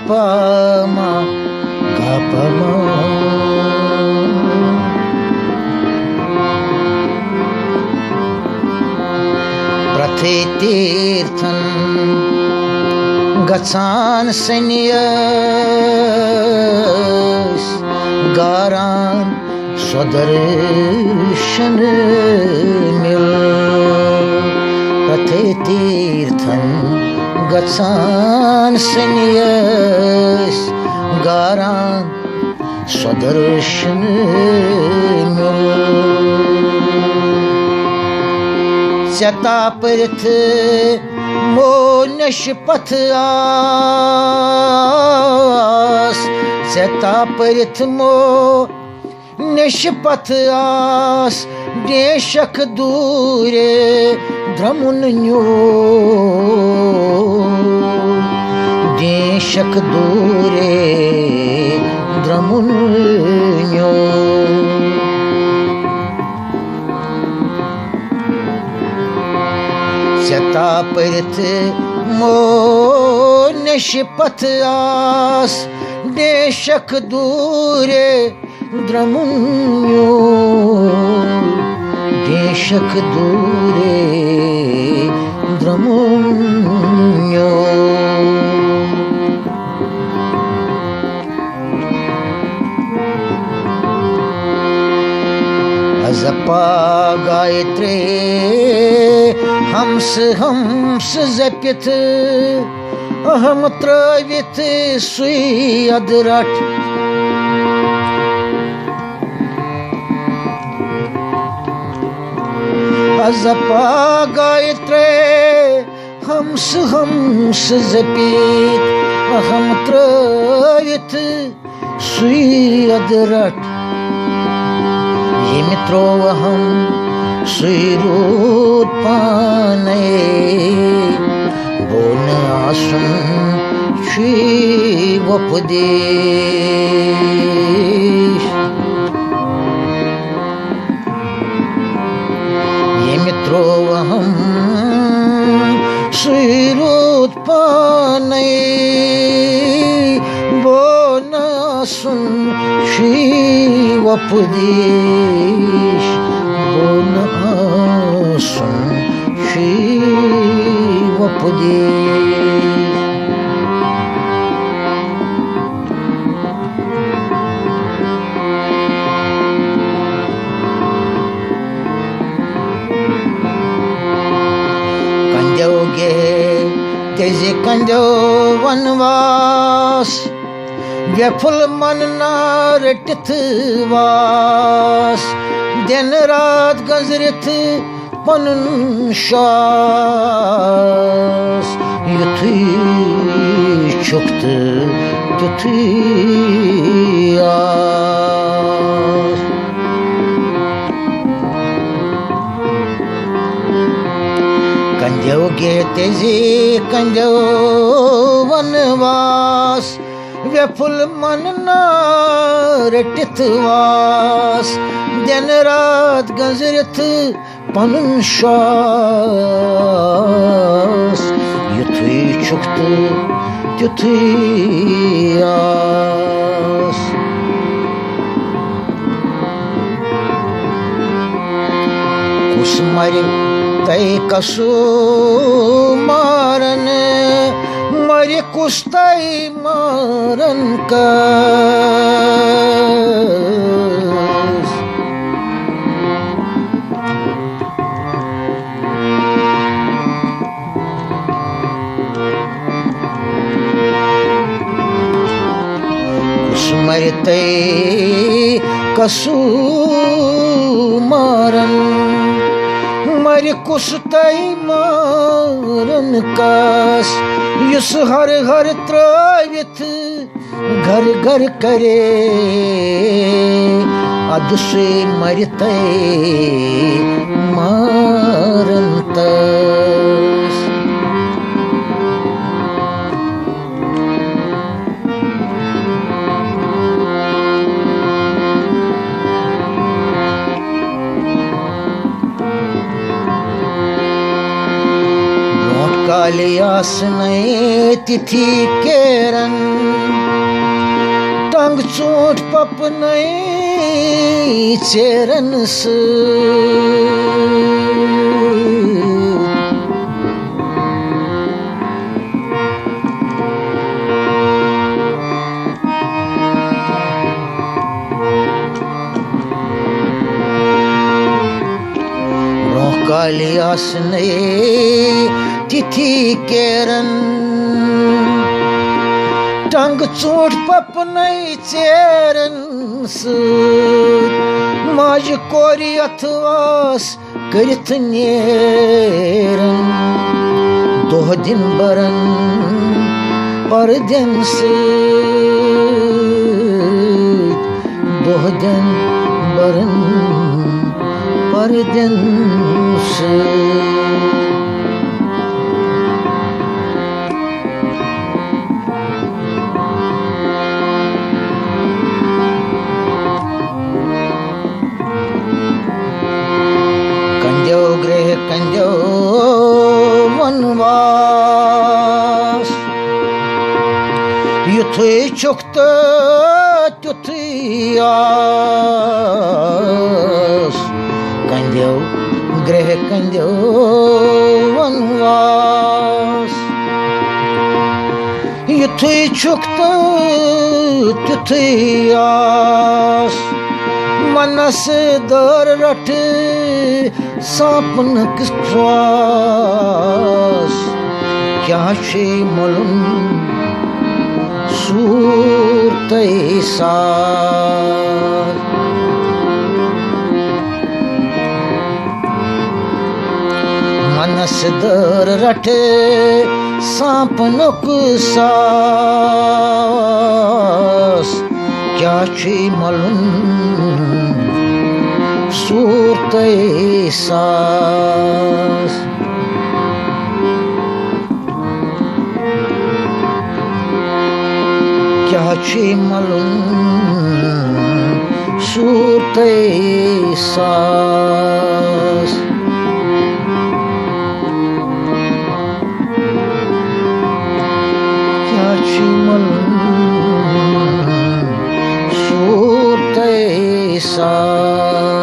pa ma प्रथे Tirthan गचान सन्यास गारान स्वदर्शन मिल प्रथे तीर्थन गचान सन्यास गारान स्वदर्शन मिल चता परथ मो नशपथ आस चता परथ मो नशपथ आस देशक दूरे द्रमुन न्यो देशक दूरे द्रमुन न्यो चता परथ मो नशपथ आस देशक दूरे द्रमुन्यो देशक दूरे द्रमुन्यो अजपा गायत्रे हंस हंस जपित अहम त्रवित सुई अदरट अजपा गायत्रे हंस हंस जपित अहम त्रवित सुई अदरट ये मित्रो अहम सुरोत्पाने बोन आसन शिवोपदेश ये मित्रो अहम सुरोत्पाने बोन आसन शिवोपदेश बोन आसन शिवोपदेश कंजोगे तेजे कंजो वनवास व्यफुल मन ना रटित वास दिन रात गजरित पनुन शास युथी छुक्त तुथी आस कंजोगे तेजी कंजो वनवास व्यफुल मन ना रटित वास दिन रात गजरित पनुन शास युथी छुक्त तुथी आस कुसमर तय कसो मारन मरे कुस्तई मारन कस कुसमर तय कसो मारन मरे कुस्तई मारन कस युस हर हर त्रवित घर घर करे अदुसे मरते मारन तस कालियास नए तिथि केरन टंग चोट पपनै चेरन कालियासने तिथि केरन टंग चोट पपनै चेरन माज कोरी अथवास करिथ नेरन दोह दिन बरन परदेन दोह दिन बरन परदेन कंद्यो गृह कंद्यो वनवास युथै चुक्त तुथै आस कंद्यो गृह कंद्यो वनवास युथै चुक्त तुथै आस मनस दर रट सापन किश्वास क्या छे मलुन सूरते सार मनस दर रट सापनुक सास क्या छे मलुन सूरते सास क्या छे मलुन सूरते सास क्या छे मलुन सूरते सास